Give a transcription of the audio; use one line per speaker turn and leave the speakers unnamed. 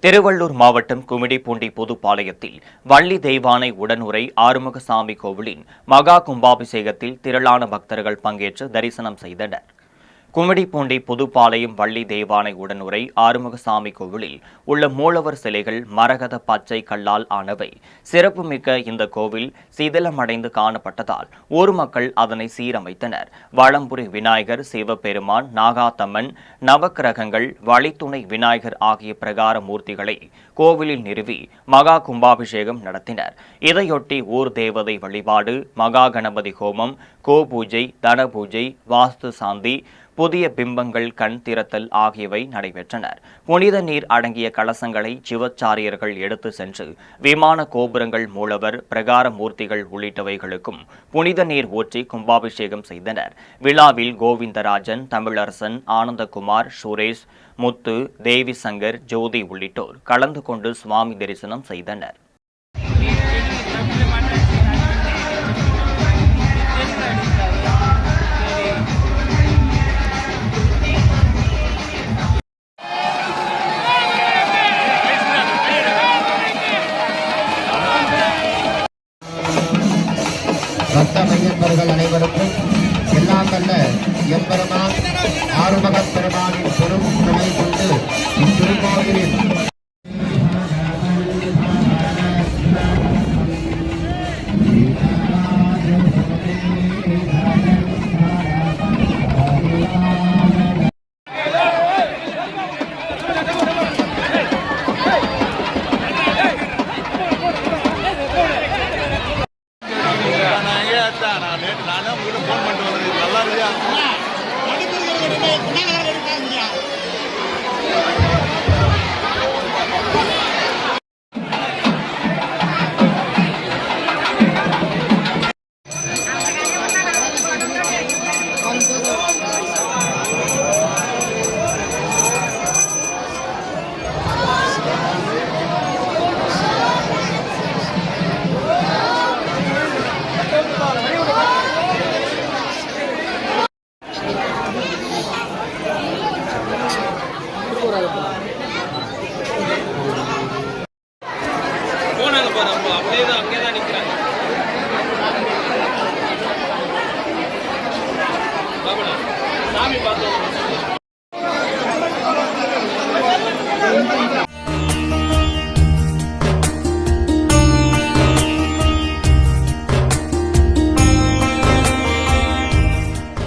திருவள்ளூர் மாவட்டம் குமிடிப்பூண்டி புதுப்பாளையத்தில் வள்ளி தெய்வானை உடனுறை ஆறுமுகசாமி கோவிலின் மகா கும்பாபிஷேகத்தில் திரளான பக்தர்கள் பங்கேற்று தரிசனம் செய்தனர். குமிடிப்பூண்டி புதுப்பாளையம் வள்ளி தெய்வானை உடனுறை ஆறுமுகசாமி கோவிலில் உள்ள மூலவர் சிலைகள் மரகத பச்சை கல்லால் ஆனவை. சிறப்புமிக்க இந்த கோவில் சிதிலமடைந்து காணப்பட்டதால் ஊர் மக்கள் அதனை சீரமைத்தனர். வளம்புரி விநாயகர், சிவபெருமான், நாகாத்தம்மன், நவக்கிரகங்கள், வழித்துணை விநாயகர் ஆகிய பிரகார மூர்த்திகளை கோவிலில் நிறுவி மகா கும்பாபிஷேகம் நடத்தினர். இதையொட்டி ஊர் தேவதை வழிபாடு, மகா கணபதி ஹோமம், கோபூஜை, தன பூஜை, வாஸ்து சாந்தி, புதிய பிம்பங்கள், கண் திறத்தல் ஆகியவை நடைபெற்றன. புனித நீர் அடங்கிய கலசங்களை சிவச்சாரியர்கள் எடுத்து சென்று விமான கோபுரங்கள், மூலவர், பிரகார மூர்த்திகள் உள்ளிட்டவைகளுக்கும் புனித நீர் ஊற்றி கும்பாபிஷேகம் செய்தனர். விழாவில் கோவிந்தராஜன், தமிழரசன், ஆனந்தகுமார், சுரேஷ், முத்து, தேவி சங்கர், ஜோதி உள்ளிட்டோர் கலந்து கொண்டு சுவாமி தரிசனம் செய்தனர்.
பக்த மையன்பர்கள் அனைவருக்கும் எல்லாம் வல்ல எம்பெருமான் ஆறுமுகப் பெருமானின் பெரும் துணை கொண்டு இத்திருக்கோவிலில்
நானே உங்ககிட்ட ஃபோன் பண்ணிட்டு வந்தது நல்லா இருக்கியா? போனாங்க பாரு, அப்படியே தான் நிற்கிறாங்க. சாமி பார்த்தோம்.